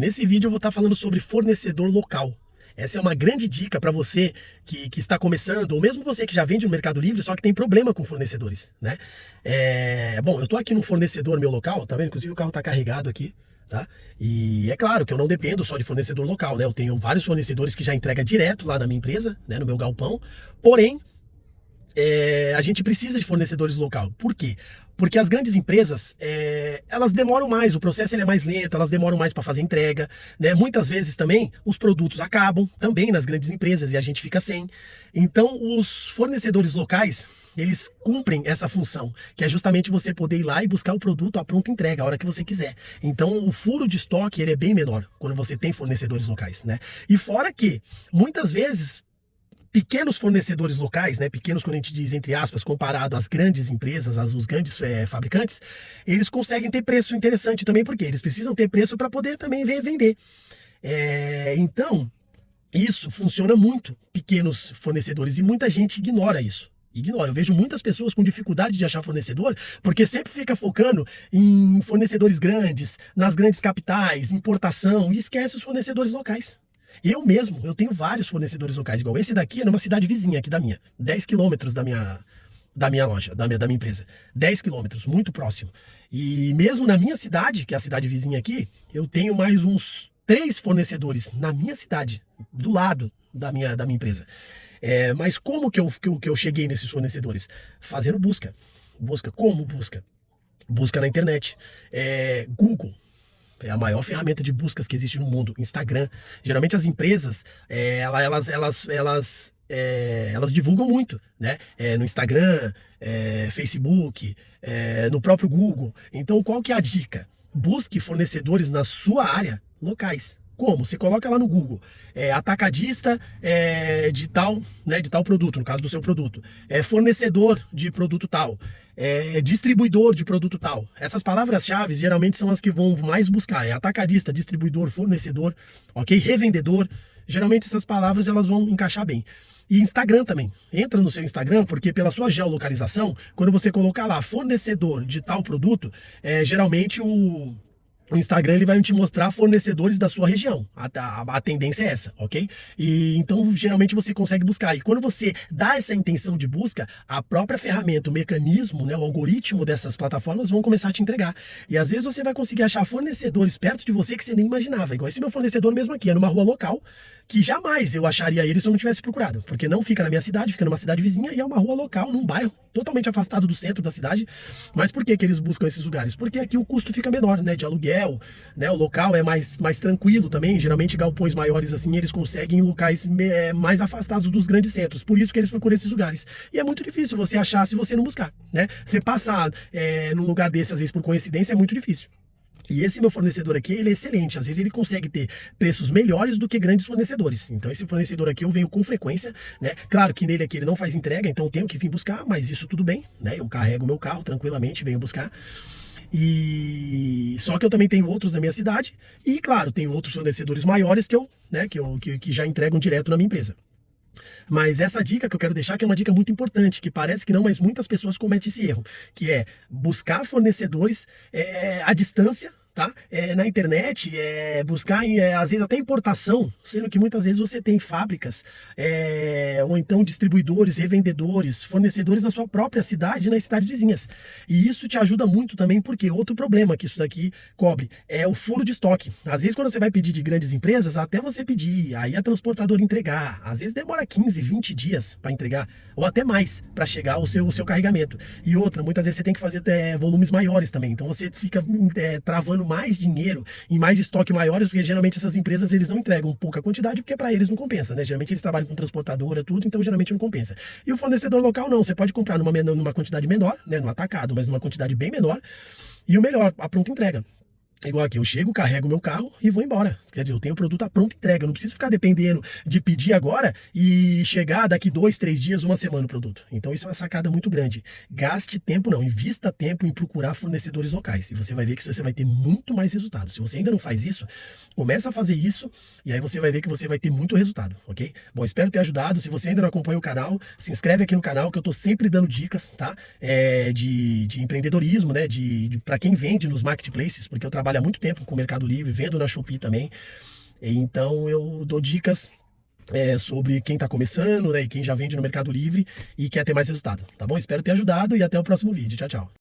nesse vídeo eu vou estar falando sobre fornecedor local. Essa é uma grande dica para você que está começando, ou mesmo você que já vende no Mercado Livre, só que tem problema com fornecedores, né? Bom, eu estou aqui no fornecedor meu local, tá vendo? Inclusive o carro está carregado aqui, tá? E é claro que eu não dependo só de fornecedor local, né? Eu tenho vários fornecedores que já entrega direto lá na minha empresa, né? No meu galpão, porém, a gente precisa de fornecedores local. Por quê? Porque as grandes empresas, elas demoram mais, o processo ele é mais lento, elas demoram mais para fazer entrega, né? Muitas vezes também os produtos acabam também nas grandes empresas e a gente fica sem. Então os fornecedores locais, eles cumprem essa função, que é justamente você poder ir lá e buscar o produto à pronta entrega, a hora que você quiser. Então o furo de estoque ele é bem menor quando você tem fornecedores locais, né? E fora que, muitas vezes, pequenos fornecedores locais, né, pequenos quando a gente diz entre aspas, comparado às grandes empresas, os grandes fabricantes, eles conseguem ter preço interessante também, porque eles precisam ter preço para poder também vender. Então, isso funciona muito, pequenos fornecedores, e muita gente ignora isso. Eu vejo muitas pessoas com dificuldade de achar fornecedor, porque sempre fica focando em fornecedores grandes, nas grandes capitais, importação, e esquece os fornecedores locais. Eu tenho vários fornecedores locais, igual esse daqui é numa cidade vizinha aqui da minha, 10 quilômetros da minha loja, da minha empresa, 10 quilômetros, muito próximo. E mesmo na minha cidade, que é a cidade vizinha aqui, eu tenho mais uns 3 fornecedores na minha cidade, do lado da minha empresa. Mas como que eu cheguei nesses fornecedores? Fazendo busca. Como busca? Busca na internet. Google é a maior ferramenta de buscas que existe no mundo. Instagram. Geralmente as empresas, elas divulgam muito, né? No Instagram, Facebook, no próprio Google. Então qual que é a dica? Busque fornecedores na sua área locais. Como? Você coloca lá no Google, atacadista de tal produto, no caso do seu produto, fornecedor de produto tal, distribuidor de produto tal. Essas palavras-chave geralmente são as que vão mais buscar, atacadista, distribuidor, fornecedor, ok? Revendedor. Geralmente essas palavras elas vão encaixar bem. E Instagram também. Entra no seu Instagram, porque pela sua geolocalização, quando você colocar lá fornecedor de tal produto, geralmente o Instagram ele vai te mostrar fornecedores da sua região. A tendência é essa, ok? E então geralmente você consegue buscar. E quando você dá essa intenção de busca, a própria ferramenta, o mecanismo, né, o algoritmo dessas plataformas vão começar a te entregar. E às vezes você vai conseguir achar fornecedores perto de você que você nem imaginava. Igual esse meu fornecedor mesmo aqui, é numa rua local, que jamais eu acharia ele se eu não tivesse procurado. Porque não fica na minha cidade, fica numa cidade vizinha e é uma rua local, num bairro totalmente afastado do centro da cidade. Mas por que eles buscam esses lugares? Porque aqui o custo fica menor, né, de aluguel, né, o local é mais tranquilo também. Geralmente galpões maiores assim, eles conseguem em locais mais afastados dos grandes centros. Por isso que eles procuram esses lugares. E é muito difícil você achar se você não buscar, né? Você passar num lugar desse, às vezes por coincidência, é muito difícil. E esse meu fornecedor aqui, ele é excelente. Às vezes ele consegue ter preços melhores do que grandes fornecedores. Então esse fornecedor aqui eu venho com frequência, né? Claro que nele aqui ele não faz entrega, então eu tenho que vir buscar, mas isso tudo bem, né? Eu carrego meu carro tranquilamente, venho buscar. E só que eu também tenho outros na minha cidade e, claro, tenho outros fornecedores maiores que já entregam direto na minha empresa. Mas essa dica que eu quero deixar, que é uma dica muito importante, que parece que não, mas muitas pessoas cometem esse erro, que é buscar fornecedores à distância, tá? Na internet, buscar às vezes até importação, sendo que muitas vezes você tem fábricas, ou então distribuidores, revendedores, fornecedores na sua própria cidade, nas cidades vizinhas. E isso te ajuda muito também, porque outro problema que isso daqui cobre é o furo de estoque. Às vezes quando você vai pedir de grandes empresas, até você pedir, aí a transportadora entregar, às vezes demora 15, 20 dias para entregar, ou até mais, para chegar o seu carregamento. E outra, muitas vezes você tem que fazer volumes maiores também, então você fica travando mais dinheiro em mais estoque maiores, porque geralmente essas empresas eles não entregam pouca quantidade, porque para eles não compensa, né? Geralmente eles trabalham com transportadora, tudo, então geralmente não compensa. E o fornecedor local não, você pode comprar numa quantidade menor, né? No atacado, mas numa quantidade bem menor, e o melhor, a pronta entrega. Igual aqui, eu chego, carrego meu carro e vou embora. Quer dizer, eu tenho o produto à pronta entrega. Eu não preciso ficar dependendo de pedir agora e chegar daqui 2, 3 dias, uma semana o produto. Então isso é uma sacada muito grande. Gaste tempo não, invista tempo em procurar fornecedores locais. E você vai ver que você vai ter muito mais resultado. Se você ainda não faz isso, começa a fazer isso e aí você vai ver que você vai ter muito resultado, ok? Bom, espero ter ajudado. Se você ainda não acompanha o canal, se inscreve aqui no canal que eu tô sempre dando dicas, tá? De empreendedorismo, né? Para quem vende nos marketplaces, porque eu trabalho trabalho há muito tempo com o Mercado Livre, vendo na Shopee também. Então eu dou dicas sobre quem está começando, né, e quem já vende no Mercado Livre e quer ter mais resultado, tá bom? Espero ter ajudado e até o próximo vídeo. Tchau, tchau.